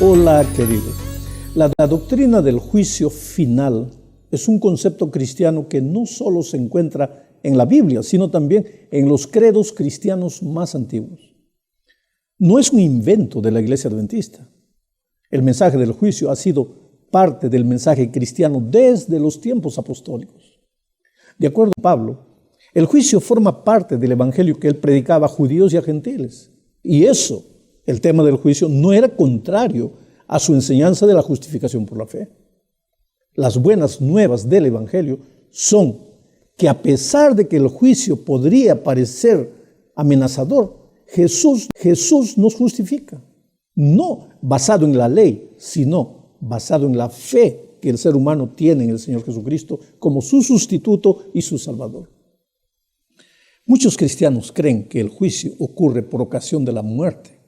Hola, queridos. La doctrina del juicio final es un concepto cristiano que no solo se encuentra en la Biblia, sino también en los credos cristianos más antiguos. No es un invento de la Iglesia Adventista. El mensaje del juicio ha sido parte del mensaje cristiano desde los tiempos apostólicos. De acuerdo a Pablo, el juicio forma parte del evangelio que él predicaba a judíos y a gentiles. Y eso, el tema del juicio, no era contrario a su enseñanza de la justificación por la fe. Las buenas nuevas del evangelio son que a pesar de que el juicio podría parecer amenazador, Jesús nos justifica. No basado en la ley, sino basado en la fe que el ser humano tiene en el Señor Jesucristo como su sustituto y su Salvador. Muchos cristianos creen que el juicio ocurre por ocasión de la muerte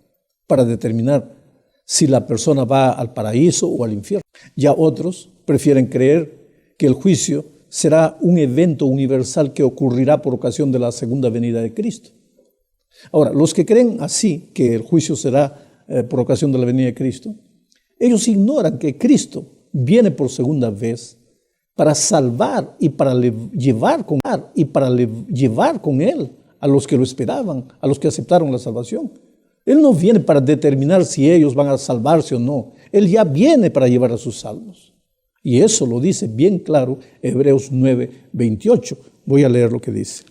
para determinar si la persona va al paraíso o al infierno. Ya otros prefieren creer que el juicio será un evento universal que ocurrirá por ocasión de la segunda venida de Cristo. Ahora, los que creen así, que el juicio será por ocasión de la venida de Cristo, ellos ignoran que Cristo viene por segunda vez para salvar y para llevar con Él a los que lo esperaban, a los que aceptaron la salvación. Él no viene para determinar si ellos van a salvarse o no. Él ya viene para llevar a sus salvos. Y eso lo dice bien claro Hebreos 9:28. Voy a leer lo que dice.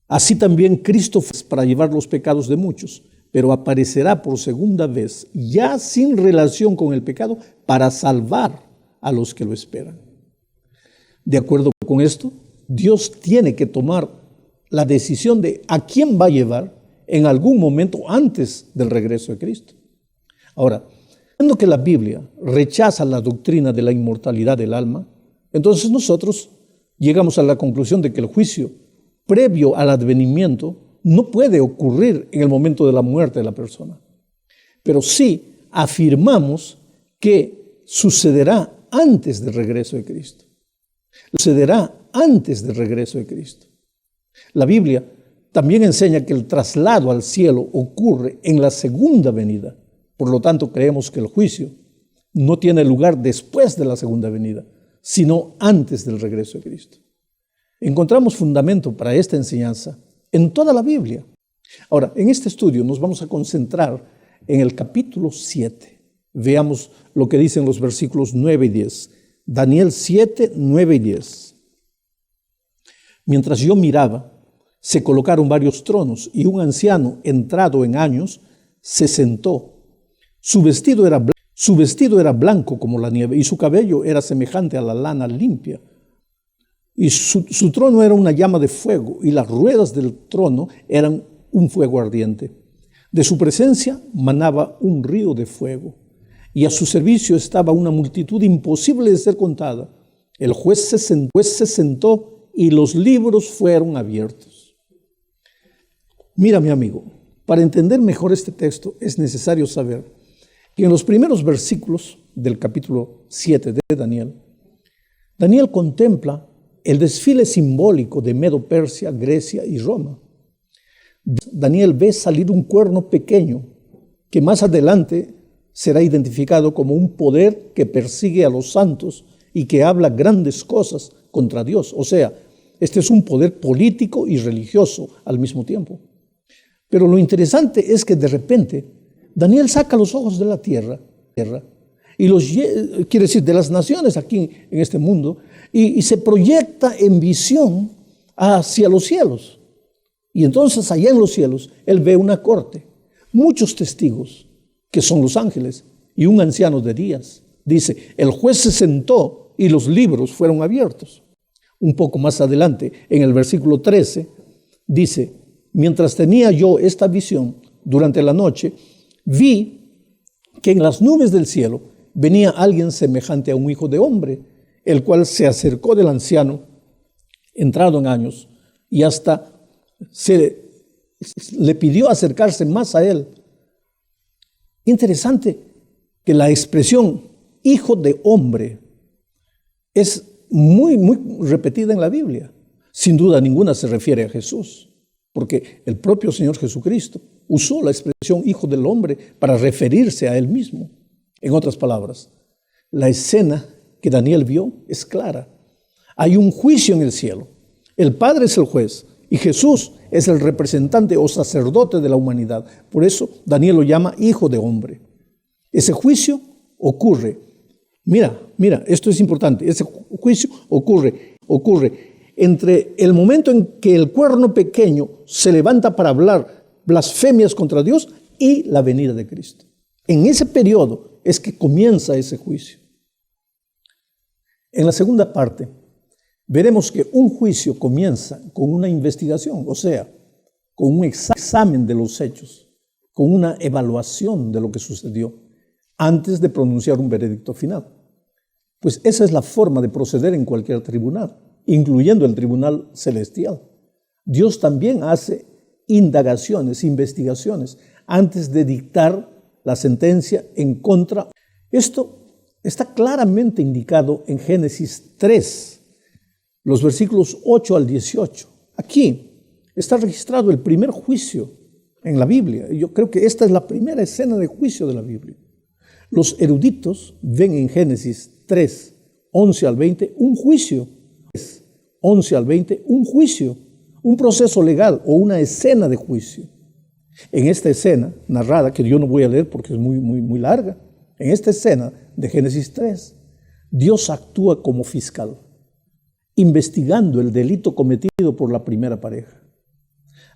Así también Cristo fue para llevar los pecados de muchos, pero aparecerá por segunda vez, ya sin relación con el pecado, para salvar a los que lo esperan. De acuerdo con esto, Dios tiene que tomar la decisión de a quién va a llevar en algún momento antes del regreso de Cristo. Ahora, viendo que la Biblia rechaza la doctrina de la inmortalidad del alma, entonces nosotros llegamos a la conclusión de que el juicio previo al advenimiento no puede ocurrir en el momento de la muerte de la persona. Pero sí afirmamos que sucederá antes del regreso de Cristo. Sucederá antes del regreso de Cristo. La Biblia también enseña que el traslado al cielo ocurre en la segunda venida. Por lo tanto, creemos que el juicio no tiene lugar después de la segunda venida, sino antes del regreso de Cristo. Encontramos fundamento para esta enseñanza en toda la Biblia. Ahora, en este estudio nos vamos a concentrar en el capítulo 7. Veamos lo que dicen los versículos 9 y 10. Daniel 7, 9 y 10. Mientras yo miraba, se colocaron varios tronos y un anciano entrado en años se sentó. Su vestido era blanco como la nieve y su cabello era semejante a la lana limpia. Y su trono era una llama de fuego y las ruedas del trono eran un fuego ardiente. De su presencia manaba un río de fuego y a su servicio estaba una multitud imposible de ser contada. El juez se sentó y los libros fueron abiertos. Mira, mi amigo, para entender mejor este texto es necesario saber que en los primeros versículos del capítulo 7 de Daniel contempla el desfile simbólico de Medo-Persia, Grecia y Roma. Daniel ve salir un cuerno pequeño que más adelante será identificado como un poder que persigue a los santos y que habla grandes cosas contra Dios. O sea, este es un poder político y religioso al mismo tiempo. Pero lo interesante es que de repente Daniel saca los ojos de la tierra y quiere decir, de las naciones aquí en este mundo, y se proyecta en visión hacia los cielos. Y entonces allá en los cielos, él ve una corte, muchos testigos, que son los ángeles, y un anciano de días. Dice, el juez se sentó y los libros fueron abiertos. Un poco más adelante, en el versículo 13, dice, mientras tenía yo esta visión durante la noche, vi que en las nubes del cielo venía alguien semejante a un hijo de hombre, el cual se acercó del anciano, entrado en años, y hasta le pidió acercarse más a él. Interesante que la expresión hijo de hombre es muy repetida en la Biblia. Sin duda ninguna se refiere a Jesús. porque el propio Señor Jesucristo usó la expresión Hijo del Hombre para referirse a Él mismo. En otras palabras, la escena que Daniel vio es clara. Hay un juicio en el cielo. El Padre es el juez y Jesús es el representante o sacerdote de la humanidad. Por eso Daniel lo llama Hijo de Hombre. Ese juicio ocurre. Mira, esto es importante. Ese juicio ocurre entre el momento en que el cuerno pequeño se levanta para hablar blasfemias contra Dios y la venida de Cristo. En ese periodo es que comienza ese juicio. En la segunda parte, veremos que un juicio comienza con una investigación, o sea, con un examen de los hechos, con una evaluación de lo que sucedió, antes de pronunciar un veredicto final. Pues esa es la forma de proceder en cualquier tribunal, incluyendo el tribunal celestial. Dios también hace indagaciones, investigaciones, antes de dictar la sentencia en contra. Esto está claramente indicado en Génesis 3, los versículos 8 al 18. Aquí está registrado el primer juicio en la Biblia. Yo creo que esta es la primera escena de juicio de la Biblia. Los eruditos ven en Génesis 3, 11 al 20, un juicio. 11 al 20, un juicio, un proceso legal o una escena de juicio. En esta escena narrada, que yo no voy a leer porque es muy larga, en esta escena de Génesis 3, Dios actúa como fiscal, investigando el delito cometido por la primera pareja.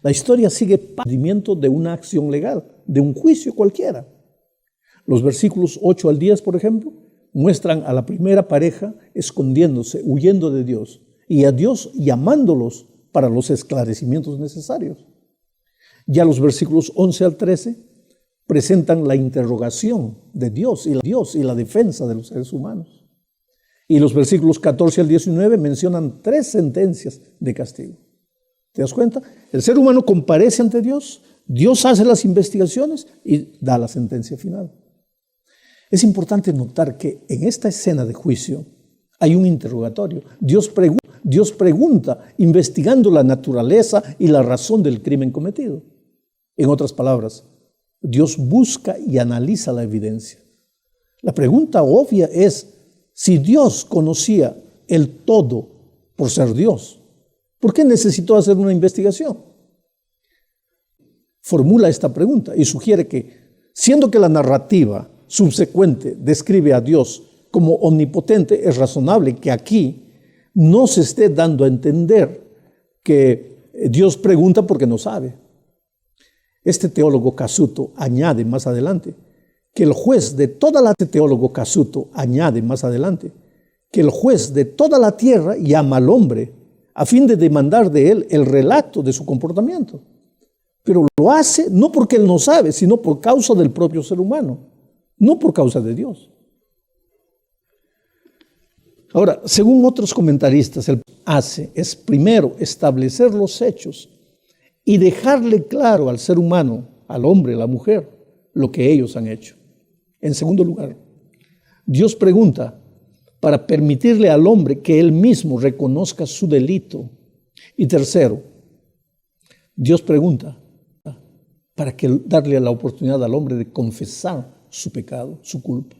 La historia sigue el procedimiento de una acción legal, de un juicio cualquiera. Los versículos 8 al 10, por ejemplo, muestran a la primera pareja escondiéndose, huyendo de Dios, y a Dios llamándolos para los esclarecimientos necesarios. Ya los versículos 11 al 13 presentan la interrogación de Dios y la defensa de los seres humanos. Y los versículos 14 al 19 mencionan 3 sentencias de castigo. ¿Te das cuenta? El ser humano comparece ante Dios, Dios hace las investigaciones y da la sentencia final. Es importante notar que en esta escena de juicio hay un interrogatorio. Dios pregunta, investigando la naturaleza y la razón del crimen cometido. En otras palabras, Dios busca y analiza la evidencia. La pregunta obvia es, si Dios conocía el todo por ser Dios, ¿por qué necesitó hacer una investigación? Formula esta pregunta y sugiere que, siendo que la narrativa subsecuente describe a Dios como omnipotente, es razonable que aquí no se esté dando a entender que Dios pregunta porque no sabe. Este teólogo Casuto añade más adelante que el juez de toda la tierra llama al hombre a fin de demandar de él el relato de su comportamiento. Pero lo hace no porque él no sabe, sino por causa del propio ser humano, no por causa de Dios. Ahora, según otros comentaristas, el es primero establecer los hechos y dejarle claro al ser humano, al hombre, a la mujer, lo que ellos han hecho. En segundo lugar, Dios pregunta para permitirle al hombre que él mismo reconozca su delito. Y tercero, Dios pregunta para darle la oportunidad al hombre de confesar su pecado, su culpa.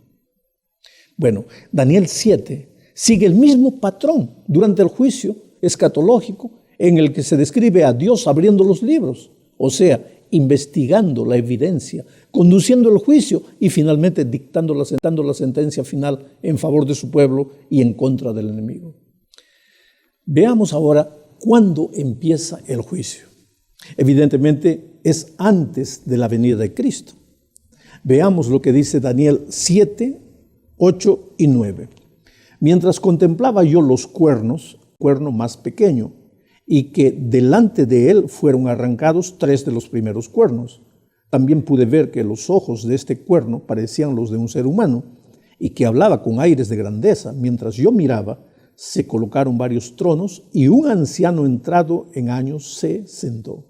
Bueno, Daniel 7 sigue el mismo patrón durante el juicio escatológico en el que se describe a Dios abriendo los libros, o sea, investigando la evidencia, conduciendo el juicio y finalmente dictando la sentencia final en favor de su pueblo y en contra del enemigo. Veamos ahora cuándo empieza el juicio. Evidentemente es antes de la venida de Cristo. Veamos lo que dice Daniel 7, 8 y 9. Mientras contemplaba yo los cuernos, cuerno más pequeño, y que delante de él fueron arrancados 3 de los primeros cuernos. También pude ver que los ojos de este cuerno parecían los de un ser humano, y que hablaba con aires de grandeza. Mientras yo miraba, se colocaron varios tronos, y un anciano entrado en años se sentó.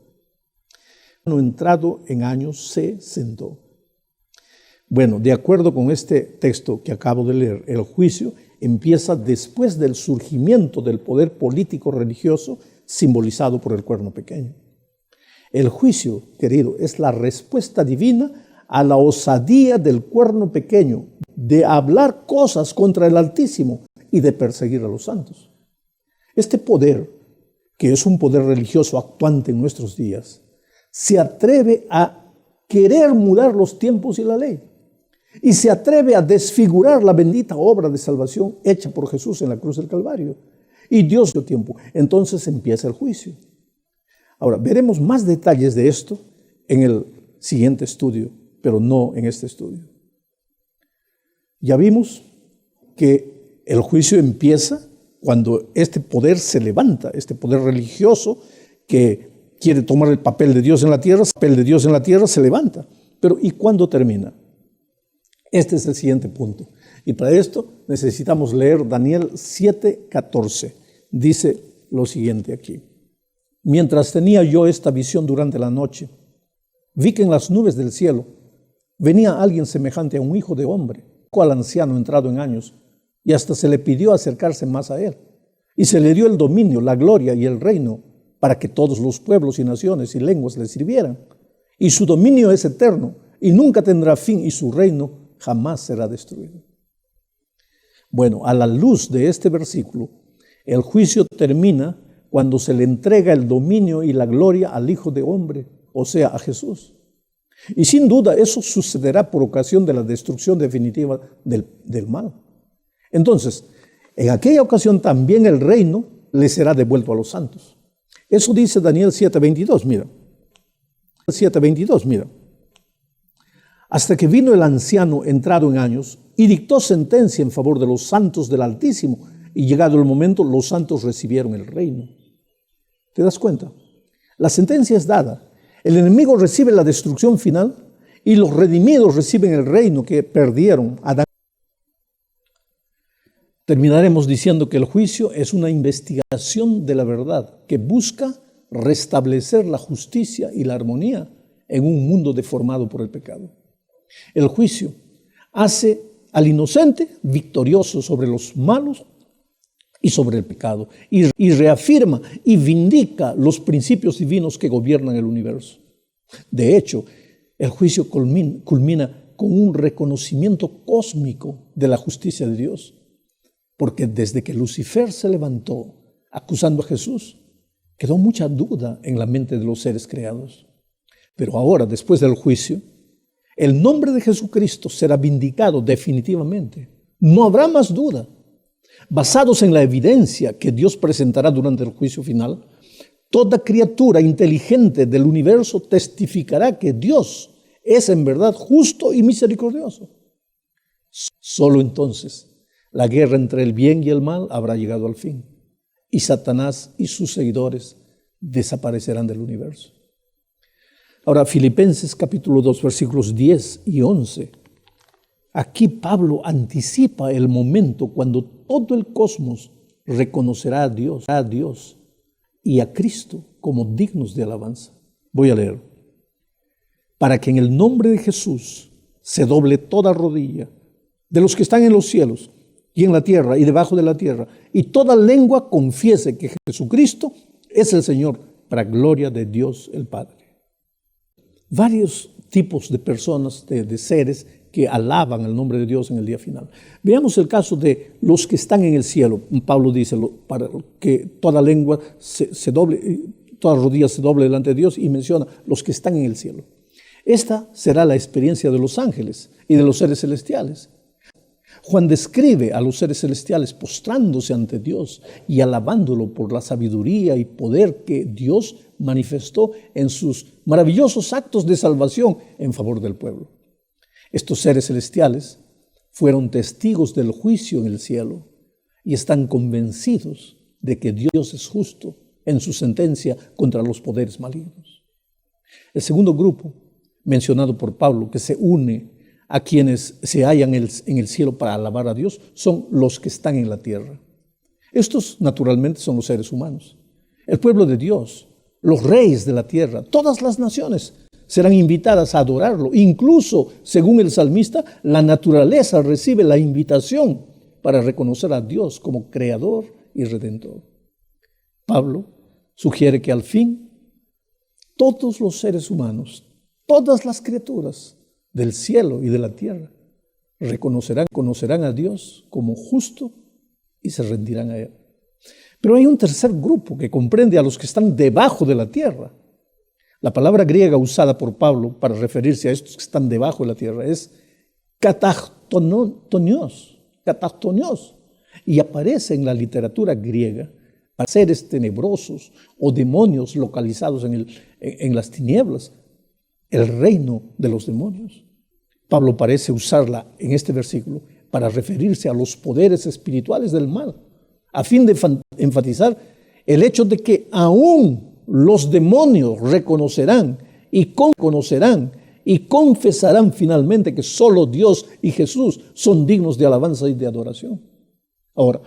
Bueno, de acuerdo con este texto que acabo de leer, el juicio empieza después del surgimiento del poder político religioso simbolizado por el cuerno pequeño. El juicio, querido, es la respuesta divina a la osadía del cuerno pequeño de hablar cosas contra el Altísimo y de perseguir a los santos. Este poder, que es un poder religioso actuante en nuestros días, se atreve a querer mudar los tiempos y la ley, y se atreve a desfigurar la bendita obra de salvación hecha por Jesús en la cruz del Calvario. Y Dios dio tiempo. Entonces empieza el juicio. Ahora, veremos más detalles de esto en el siguiente estudio, pero no en este estudio. Ya vimos que el juicio empieza cuando este poder se levanta, este poder religioso que quiere tomar el papel de Dios en la tierra, se levanta. Pero ¿y cuándo termina? Este es el siguiente punto. Y para esto necesitamos leer Daniel 7:14. Dice lo siguiente aquí. Mientras tenía yo esta visión durante la noche, vi que en las nubes del cielo venía alguien semejante a un hijo de hombre, al anciano entrado en años, y hasta se le pidió acercarse más a él. Y se le dio el dominio, la gloria y el reino para que todos los pueblos y naciones y lenguas le sirvieran. Y su dominio es eterno y nunca tendrá fin, y su reino jamás será destruido. Bueno, a la luz de este versículo, el juicio termina cuando se le entrega el dominio y la gloria al Hijo de Hombre, o sea, a Jesús. Y sin duda eso sucederá por ocasión de la destrucción definitiva del mal. Entonces, en aquella ocasión también el reino le será devuelto a los santos. Eso dice Daniel 7:22, mira. 7:22, mira. Hasta que vino el anciano entrado en años y dictó sentencia en favor de los santos del Altísimo, y llegado el momento, los santos recibieron el reino. ¿Te das cuenta? La sentencia es dada. El enemigo recibe la destrucción final y los redimidos reciben el reino que perdieron Adán. Terminaremos diciendo que el juicio es una investigación de la verdad que busca restablecer la justicia y la armonía en un mundo deformado por el pecado. El juicio hace al inocente victorioso sobre los malos y sobre el pecado, y reafirma y vindica los principios divinos que gobiernan el universo. De hecho, el juicio culmina con un reconocimiento cósmico de la justicia de Dios, porque desde que Lucifer se levantó acusando a Jesús, quedó mucha duda en la mente de los seres creados. Pero ahora, después del juicio, el nombre de Jesucristo será vindicado definitivamente. No habrá más duda. Basados en la evidencia que Dios presentará durante el juicio final, toda criatura inteligente del universo testificará que Dios es en verdad justo y misericordioso. Solo entonces la guerra entre el bien y el mal habrá llegado al fin, y Satanás y sus seguidores desaparecerán del universo. Ahora, Filipenses capítulo 2, versículos 10 y 11. Aquí Pablo anticipa el momento cuando todo el cosmos reconocerá a Dios y a Cristo como dignos de alabanza. Voy a leer. Para que en el nombre de Jesús se doble toda rodilla de los que están en los cielos y en la tierra y debajo de la tierra, y toda lengua confiese que Jesucristo es el Señor, para gloria de Dios el Padre. Varios tipos de personas, de seres que alaban el nombre de Dios en el día final. Veamos el caso de los que están en el cielo. Pablo dice para que toda lengua se doble, toda rodilla se doble delante de Dios, y menciona los que están en el cielo. Esta será la experiencia de los ángeles y de los seres celestiales. Juan describe a los seres celestiales postrándose ante Dios y alabándolo por la sabiduría y poder que Dios manifestó en sus maravillosos actos de salvación en favor del pueblo. Estos seres celestiales fueron testigos del juicio en el cielo y están convencidos de que Dios es justo en su sentencia contra los poderes malignos. El segundo grupo, mencionado por Pablo, que se une a quienes se hallan en el cielo para alabar a Dios, son los que están en la tierra. Estos naturalmente son los seres humanos. El pueblo de Dios, los reyes de la tierra, todas las naciones serán invitadas a adorarlo. Incluso, según el salmista, la naturaleza recibe la invitación para reconocer a Dios como creador y redentor. Pablo sugiere que al fin todos los seres humanos, todas las criaturas del cielo y de la tierra, conocerán a Dios como justo y se rendirán a Él. Pero hay un tercer grupo que comprende a los que están debajo de la tierra. La palabra griega usada por Pablo para referirse a estos que están debajo de la tierra es katachtonios, y aparece en la literatura griega para seres tenebrosos o demonios localizados en las tinieblas, el reino de los demonios. Pablo parece usarla en este versículo para referirse a los poderes espirituales del mal, a fin de enfatizar el hecho de que aún los demonios reconocerán y confesarán finalmente que solo Dios y Jesús son dignos de alabanza y de adoración. Ahora,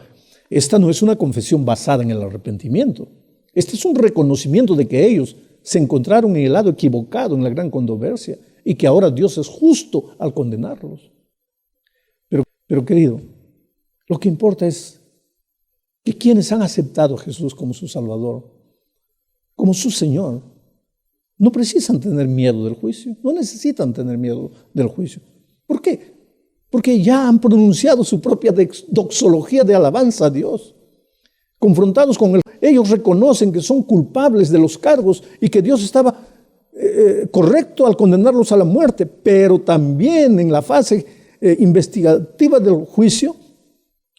esta no es una confesión basada en el arrepentimiento. Este es un reconocimiento de que ellos se encontraron en el lado equivocado en la gran controversia y que ahora Dios es justo al condenarlos. Pero querido, lo que importa es que quienes han aceptado a Jesús como su Salvador, como su Señor, no precisan tener miedo del juicio, no necesitan tener miedo del juicio. ¿Por qué? Porque ya han pronunciado su propia doxología de alabanza a Dios. Confrontados con Él, ellos reconocen que son culpables de los cargos y que Dios estaba correcto al condenarlos a la muerte, pero también en la fase investigativa del juicio,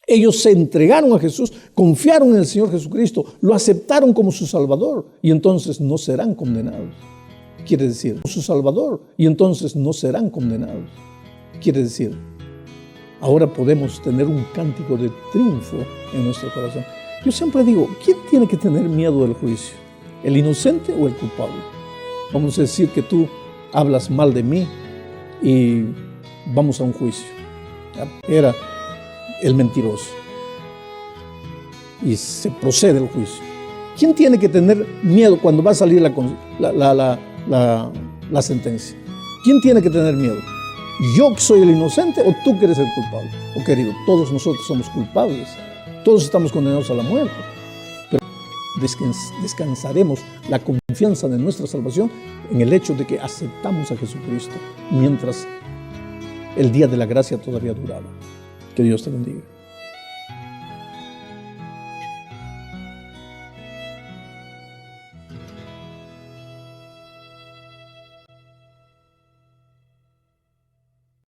ellos se entregaron a Jesús, confiaron en el Señor Jesucristo, lo aceptaron como su Salvador y entonces no serán condenados. Quiere decir, su Salvador y entonces no serán condenados. Quiere decir, ahora podemos tener un cántico de triunfo en nuestro corazón. Yo siempre digo, ¿quién tiene que tener miedo del juicio? ¿El inocente o el culpable? Vamos a decir que tú hablas mal de mí y vamos a un juicio. Era el mentiroso. Y se procede el juicio. ¿Quién tiene que tener miedo cuando va a salir la sentencia? ¿Quién tiene que tener miedo? ¿Yo que soy el inocente o tú que eres el culpable? Oh, querido, todos nosotros somos culpables. Todos estamos condenados a la muerte. Pero descansaremos la confianza de nuestra salvación en el hecho de que aceptamos a Jesucristo mientras el día de la gracia todavía duraba. Que Dios te bendiga.